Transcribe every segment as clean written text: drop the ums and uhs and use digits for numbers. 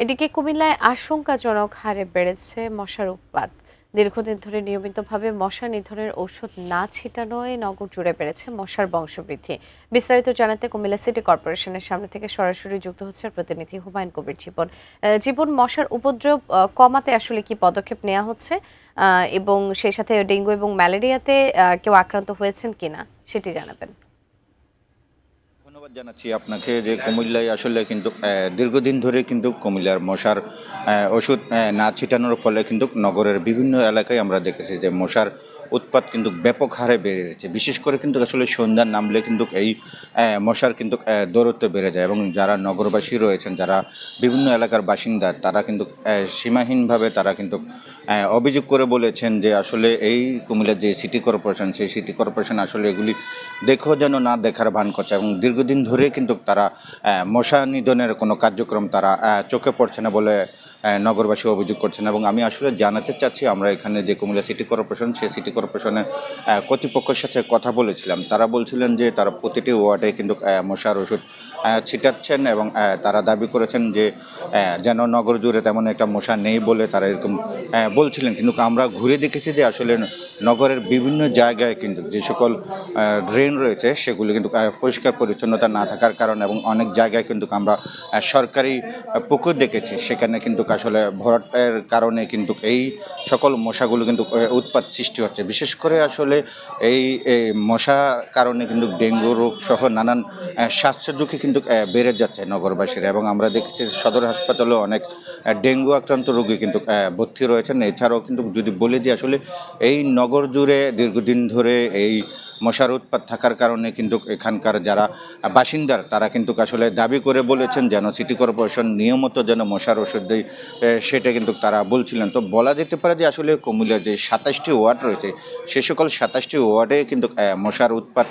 এদিকে কুমিল্লায় আশঙ্কাজনক হারে বেড়েছে মশার উৎপাত। দীর্ঘদিন ধরে নিয়মিতভাবে মশা নিধনের ঔষধ না ছিটানোয় নগর জুড়ে বেড়েছে মশার বংশবৃদ্ধি। বিস্তারিত জানাতে কুমিল্লা সিটি কর্পোরেশনের সামনে থেকে সরাসরি যুক্ত হচ্ছে প্রতিনিধি হুমায়ুন কবির জীবন। জীবন, মশার উপদ্রব কমাতে আসলে কি পদক্ষেপ নেওয়া হচ্ছে, এবং সেই সাথে ডেঙ্গু এবং ম্যালেরিয়াতে কেউ আক্রান্ত হয়েছেন কিনা সেটি জানাবেন। ধন্যবাদ জানাচ্ছি আপনাকে যে কুমিল্লায় আসলে কিন্তু দীর্ঘদিন ধরে কিন্তু কুমিল্লার মশার ওষুধ না ছিটানোর ফলে কিন্তু নগরের বিভিন্ন এলাকায় আমরা দেখেছি যে মশার উৎপাত কিন্তু ব্যাপক হারে বেড়ে গেছে। বিশেষ করে কিন্তু আসলে সন্ধ্যা নামলে কিন্তু এই মশার কিন্তু দৌরত্ব বেড়ে যায় এবং যারা নগরবাসী রয়েছেন, যারা বিভিন্ন এলাকার বাসিন্দা, তারা কিন্তু সীমাহীনভাবে তারা কিন্তু অভিযোগ করে বলেছেন যে আসলে এই কুমিল্লার যে সিটি কর্পোরেশন, সেই সিটি কর্পোরেশন আসলে এগুলি দেখেও যেন না দেখার ভান করছে এবং দীর্ঘদিন ধরে কিন্তু তারা মশা নিধনের কোনো কার্যক্রম তারা চোখে পড়ছে না বলে নগরবাসী অভিযোগ করছেন। এবং আমি আসলে জানাতে চাচ্ছি, আমরা এখানে যে কুমিল্লা সিটি কর্পোরেশন, সেই সিটি কর্পোরেশনের কর্তৃপক্ষের সাথে কথা বলেছিলাম। তারা বলছিলেন যে তারা প্রতিটি ওয়ার্ডে কিন্তু মশার ওষুধ ছিটাচ্ছেন এবং তারা দাবি করেছেন যে যেন নগর জুড়ে তেমন একটা মশা নেই বলে তারা এরকম বলছিলেন। কিন্তু আমরা ঘুরে দেখেছি যে আসলে নগরের বিভিন্ন জায়গায় কিন্তু যে সকল ড্রেন রয়েছে সেগুলি কিন্তু পরিষ্কার পরিচ্ছন্নতা না থাকার কারণে এবং অনেক জায়গায় কিন্তু আমরা সরকারি পুকুর দেখেছি, সেখানে কিন্তু আসলে ভরাটের কারণে কিন্তু এই সকল মশাগুলো কিন্তু উৎপাত সৃষ্টি হচ্ছে। বিশেষ করে আসলে এই মশা কারণে কিন্তু ডেঙ্গু রোগ সহ নানান স্বাস্থ্য ঝুঁকি কিন্তু বেড়ে যাচ্ছে নগরবাসীর। এবং আমরা দেখেছি সদর হাসপাতালেও অনেক ডেঙ্গু আক্রান্ত রোগী কিন্তু ভর্তি রয়েছেন। এছাড়াও কিন্তু যদি বলে দিই আসলে এই নগর জুড়ে দীর্ঘদিন ধরে এই মশার উৎপাত থাকার কারণে কিন্তু এখানকার যারা বাসিন্দার তারা কিন্তু আসলে দাবি করে বলেছেন যেন সিটি কর্পোরেশন নিয়মিত যেন মশার ওষুধ দেয়, সেটা কিন্তু তারা বলছিলেন। তো বলা যেতে পারে যে আসলে কুমিল্লার যে ২৭টি ওয়ার্ড রয়েছে, সে সকল ২৭টি ওয়ার্ডে কিন্তু মশার উৎপাত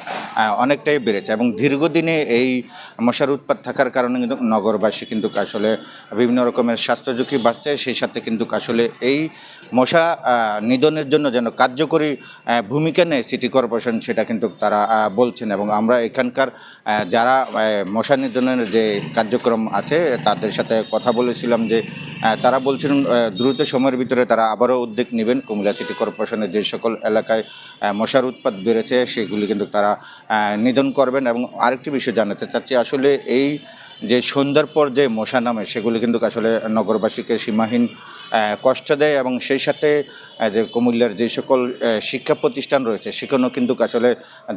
অনেকটাই বেড়েছে এবং দীর্ঘদিনে এই মশার উৎপাত থাকার কারণে কিন্তু নগরবাসী কিন্তু আসলে বিভিন্ন রকমের স্বাস্থ্য ঝুঁকি বাড়ছে। সেই সাথে কিন্তু আসলে এই মশা নিধনের জন্য যেন কার্যকরী ভূমিকা নেয় সিটি কর্পোরেশন, সেটা কিন্তু তারা বলছেন। এবং আমরা এখানকার যারা মশা নিধনের যে কার্যক্রম আছে তাদের সাথে কথা বলেছিলাম যে তারা বলছিলেন দ্রুত সময়ের ভিতরে তারা আবারও উদ্যোগ নেবেন। কুমিল্লা সিটি কর্পোরেশনের যে সকল এলাকায় মশার উৎপাত বেড়েছে সেগুলি কিন্তু তারা নিধন করবেন। এবং আরেকটি বিষয় জানাতে চাচ্ছি, আসলে এই যে সন্ধ্যার পর যে মশা নামে সেগুলি কিন্তু আসলে নগরবাসীকে সীমাহীন কষ্ট দেয় এবং সেই সাথে যে কুমিল্লার যে সকল শিক্ষা প্রতিষ্ঠান রয়েছে সেখানেও কিন্তু আসলে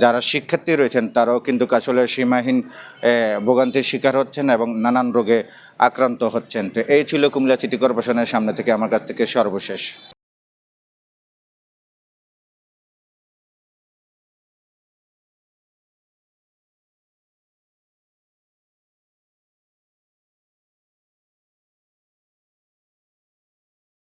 যারা শিক্ষার্থী রয়েছেন তারাও কিন্তু আসলে সীমাহীন ভোগান্তির শিকার হচ্ছেন এবং নানান রোগে আক্রান্ত হচ্ছেন। তো এই ছিল কুমিল্লা সিটি কর্পোরেশনের সামনে থেকে আমার কাছ থেকে সর্বশেষ।